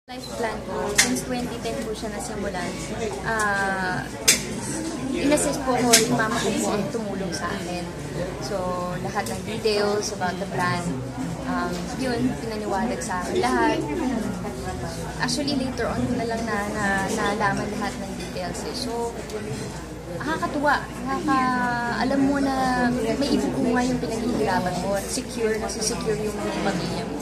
Life plan ko, since 2010 po siya nasimulan, in-assist po ako, yung mama ko po ang tumulong sa akin. So, lahat ng details about the plan, yun, pinaniwalag sa akin lahat. Actually, later on ko na lang naalaman lahat ng details. So, nakakatuwa. Alam mo na may ipupunga yung pinaghihirapan mo at secure yung pamilya mo.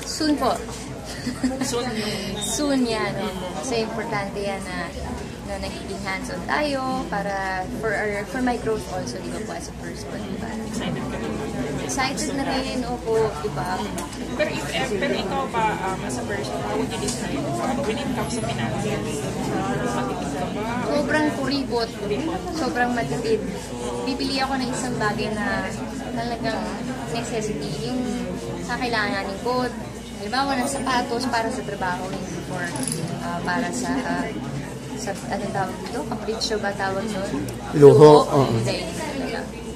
Soon po. Soon yan. Kasi importante yan na nagiging hands-on tayo para for my growth also, di ba po, as a person, di ba? Excited na rin, opo, di ba? Pero ikaw ba, as a person, how would you describe when it comes to finances? Matipid ka ba? Sobrang kuripot, sobrang matipid. Bibili ako ng isang bagay na talagang necessity, yung kakailanganin ko. Halimbawa ng sapatos para sa trabaho, hindi for para sa anong tawag dito? Capriccio ba tawag doon? Luho.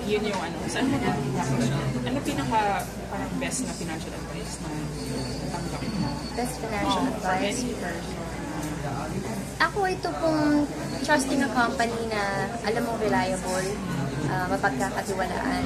Yun yung ano. Saan mo ano pinaka parang best na financial advice na natanggap mo? Best financial advice? Ako, ito pong trusting a company na alam mong reliable, mapagkakatiwalaan.